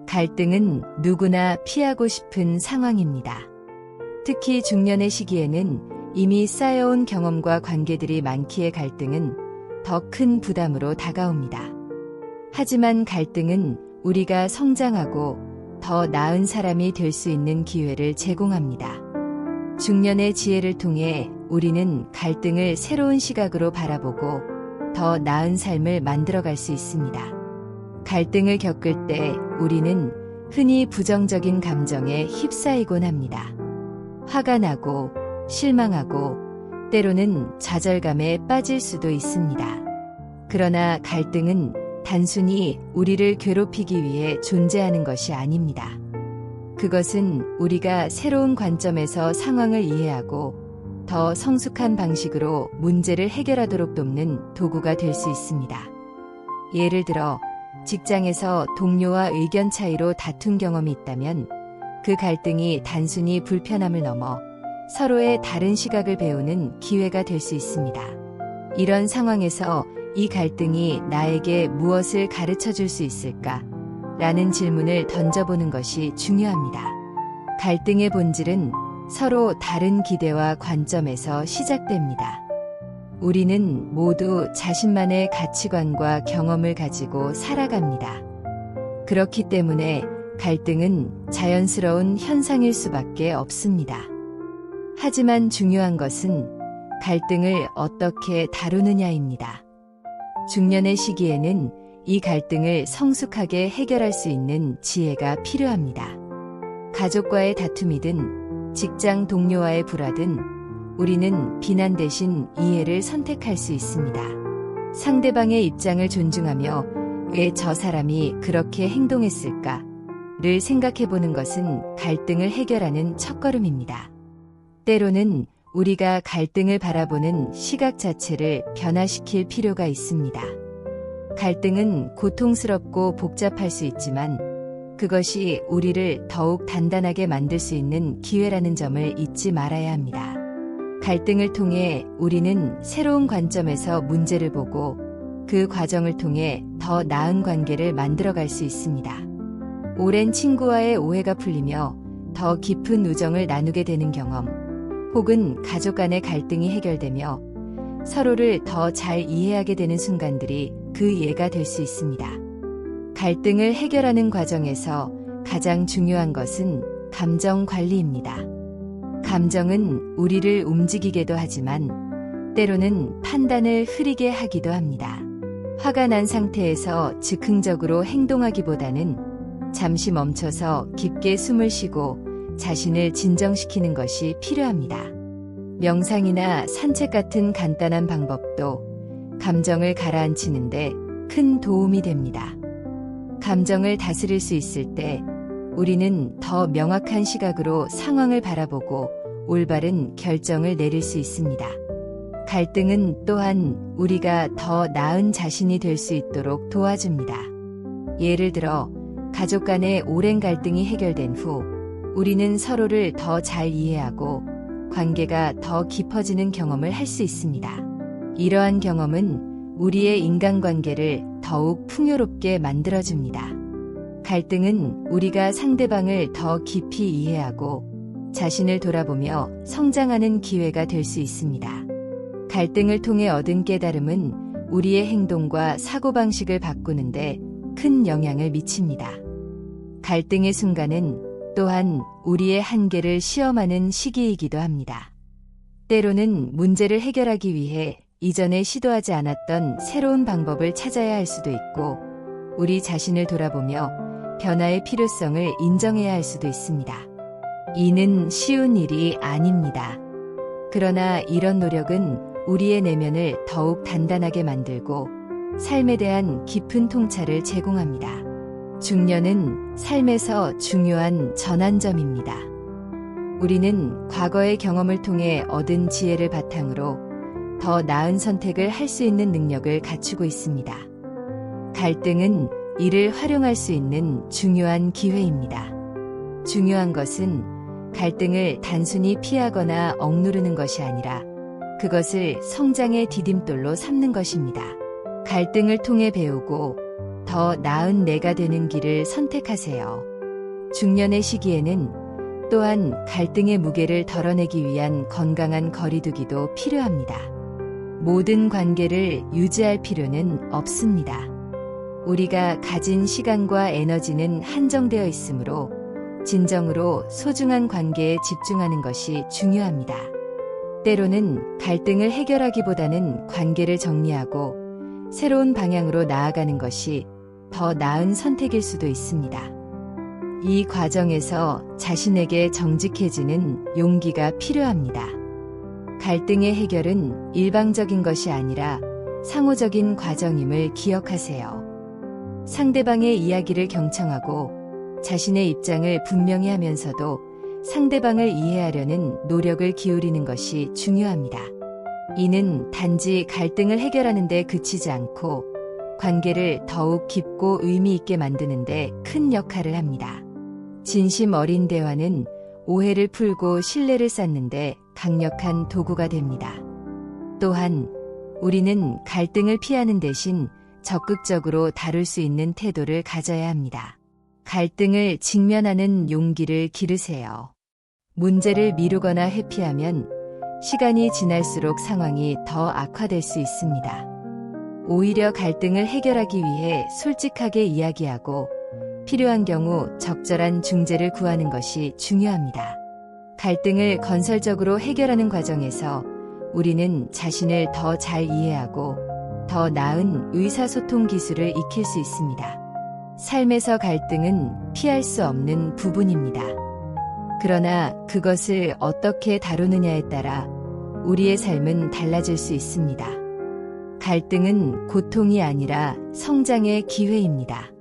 갈등은 누구나 피하고 싶은 상황입니다. 특히 중년의 시기에는 이미 쌓여온 경험과 관계들이 많기에 갈등은 더 큰 부담으로 다가옵니다. 하지만 갈등은 우리가 성장하고 더 나은 사람이 될 수 있는 기회를 제공합니다. 중년의 지혜를 통해 우리는 갈등을 새로운 시각으로 바라보고 더 나은 삶을 만들어갈 수 있습니다. 갈등을 겪을 때 우리는 흔히 부정적인 감정에 휩싸이곤 합니다. 화가 나고 실망하고 때로는 좌절감에 빠질 수도 있습니다. 그러나 갈등은 단순히 우리를 괴롭히기 위해 존재하는 것이 아닙니다. 그것은 우리가 새로운 관점에서 상황을 이해하고 더 성숙한 방식으로 문제를 해결하도록 돕는 도구가 될 수 있습니다. 예를 들어 직장에서 동료와 의견 차이로 다툰 경험이 있다면 그 갈등이 단순히 불편함을 넘어 서로의 다른 시각을 배우는 기회가 될 수 있습니다. 이런 상황에서 이 갈등이 나에게 무엇을 가르쳐 줄 수 있을까? 라는 질문을 던져보는 것이 중요합니다. 갈등의 본질은 서로 다른 기대와 관점에서 시작됩니다. 우리는 모두 자신만의 가치관과 경험을 가지고 살아갑니다. 그렇기 때문에 갈등은 자연스러운 현상일 수밖에 없습니다. 하지만 중요한 것은 갈등을 어떻게 다루느냐입니다. 중년의 시기에는 이 갈등을 성숙하게 해결할 수 있는 지혜가 필요합니다. 가족과의 다툼이든 직장 동료와의 불화든 우리는 비난 대신 이해를 선택할 수 있습니다. 상대방의 입장을 존중하며 왜 저 사람이 그렇게 행동했을까를 생각해보는 것은 갈등을 해결하는 첫걸음입니다. 때로는 우리가 갈등을 바라보는 시각 자체를 변화시킬 필요가 있습니다. 갈등은 고통스럽고 복잡할 수 있지만 그것이 우리를 더욱 단단하게 만들 수 있는 기회라는 점을 잊지 말아야 합니다. 갈등을 통해 우리는 새로운 관점에서 문제를 보고 그 과정을 통해 더 나은 관계를 만들어갈 수 있습니다. 오랜 친구와의 오해가 풀리며 더 깊은 우정을 나누게 되는 경험, 혹은 가족 간의 갈등이 해결되며 서로를 더 잘 이해하게 되는 순간들이 그 예가 될 수 있습니다. 갈등을 해결하는 과정에서 가장 중요한 것은 감정 관리입니다. 감정은 우리를 움직이게도 하지만 때로는 판단을 흐리게 하기도 합니다. 화가 난 상태에서 즉흥적으로 행동하기보다는 잠시 멈춰서 깊게 숨을 쉬고 자신을 진정시키는 것이 필요합니다. 명상이나 산책 같은 간단한 방법도 감정을 가라앉히는데 큰 도움이 됩니다. 감정을 다스릴 수 있을 때 우리는 더 명확한 시각으로 상황을 바라보고 올바른 결정을 내릴 수 있습니다. 갈등은 또한 우리가 더 나은 자신이 될 수 있도록 도와줍니다. 예를 들어 가족 간의 오랜 갈등이 해결된 후 우리는 서로를 더 잘 이해하고 관계가 더 깊어지는 경험을 할 수 있습니다. 이러한 경험은 우리의 인간관계를 더욱 풍요롭게 만들어줍니다. 갈등은 우리가 상대방을 더 깊이 이해하고 자신을 돌아보며 성장하는 기회가 될 수 있습니다. 갈등을 통해 얻은 깨달음은 우리의 행동과 사고방식을 바꾸는데 큰 영향을 미칩니다. 갈등의 순간은 또한 우리의 한계를 시험하는 시기이기도 합니다. 때로는 문제를 해결하기 위해 이전에 시도하지 않았던 새로운 방법을 찾아야 할 수도 있고, 우리 자신을 돌아보며 변화의 필요성을 인정해야 할 수도 있습니다. 이는 쉬운 일이 아닙니다. 그러나 이런 노력은 우리의 내면을 더욱 단단하게 만들고 삶에 대한 깊은 통찰을 제공합니다. 중년은 삶에서 중요한 전환점입니다. 우리는 과거의 경험을 통해 얻은 지혜를 바탕으로 더 나은 선택을 할 수 있는 능력을 갖추고 있습니다. 갈등은 이를 활용할 수 있는 중요한 기회입니다. 중요한 것은 갈등을 단순히 피하거나 억누르는 것이 아니라 그것을 성장의 디딤돌로 삼는 것입니다. 갈등을 통해 배우고 더 나은 내가 되는 길을 선택하세요. 중년의 시기에는 또한 갈등의 무게를 덜어내기 위한 건강한 거리두기도 필요합니다. 모든 관계를 유지할 필요는 없습니다. 우리가 가진 시간과 에너지는 한정되어 있으므로 진정으로 소중한 관계에 집중하는 것이 중요합니다. 때로는 갈등을 해결하기보다는 관계를 정리하고 새로운 방향으로 나아가는 것이 더 나은 선택일 수도 있습니다. 이 과정에서 자신에게 정직해지는 용기가 필요합니다. 갈등의 해결은 일방적인 것이 아니라 상호적인 과정임을 기억하세요. 상대방의 이야기를 경청하고 자신의 입장을 분명히 하면서도 상대방을 이해하려는 노력을 기울이는 것이 중요합니다. 이는 단지 갈등을 해결하는 데 그치지 않고 관계를 더욱 깊고 의미 있게 만드는 데 큰 역할을 합니다. 진심 어린 대화는 오해를 풀고 신뢰를 쌓는 데 강력한 도구가 됩니다. 또한 우리는 갈등을 피하는 대신 적극적으로 다룰 수 있는 태도를 가져야 합니다. 갈등을 직면하는 용기를 기르세요. 문제를 미루거나 회피하면 시간이 지날수록 상황이 더 악화될 수 있습니다. 오히려 갈등을 해결하기 위해 솔직하게 이야기하고 필요한 경우 적절한 중재를 구하는 것이 중요합니다. 갈등을 건설적으로 해결하는 과정에서 우리는 자신을 더 잘 이해하고 더 나은 의사소통 기술을 익힐 수 있습니다. 삶에서 갈등은 피할 수 없는 부분입니다. 그러나 그것을 어떻게 다루느냐에 따라 우리의 삶은 달라질 수 있습니다. 갈등은 고통이 아니라 성장의 기회입니다.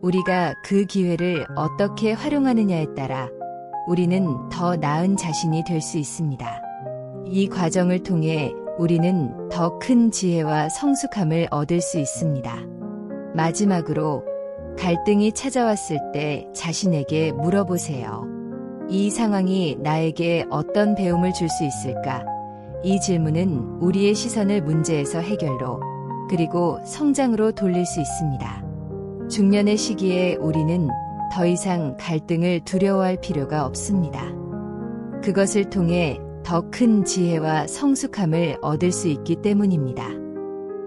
우리가 그 기회를 어떻게 활용하느냐에 따라 우리는 더 나은 자신이 될 수 있습니다. 이 과정을 통해 우리는 더 큰 지혜와 성숙함을 얻을 수 있습니다. 마지막으로 갈등이 찾아왔을 때 자신에게 물어보세요. 이 상황이 나에게 어떤 배움을 줄 수 있을까? 이 질문은 우리의 시선을 문제에서 해결로 그리고 성장으로 돌릴 수 있습니다. 중년의 시기에 우리는 더 이상 갈등을 두려워할 필요가 없습니다. 그것을 통해 더 큰 지혜와 성숙함을 얻을 수 있기 때문입니다.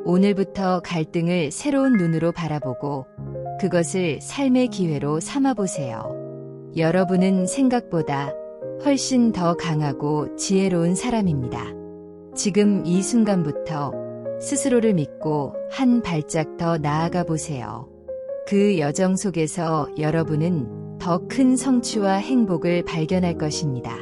오늘부터 갈등을 새로운 눈으로 바라보고 그것을 삶의 기회로 삼아보세요. 여러분은 생각보다 훨씬 더 강하고 지혜로운 사람입니다. 지금 이 순간부터 스스로를 믿고 한 발짝 더 나아가 보세요. 그 여정 속에서 여러분은 더 큰 성취와 행복을 발견할 것입니다.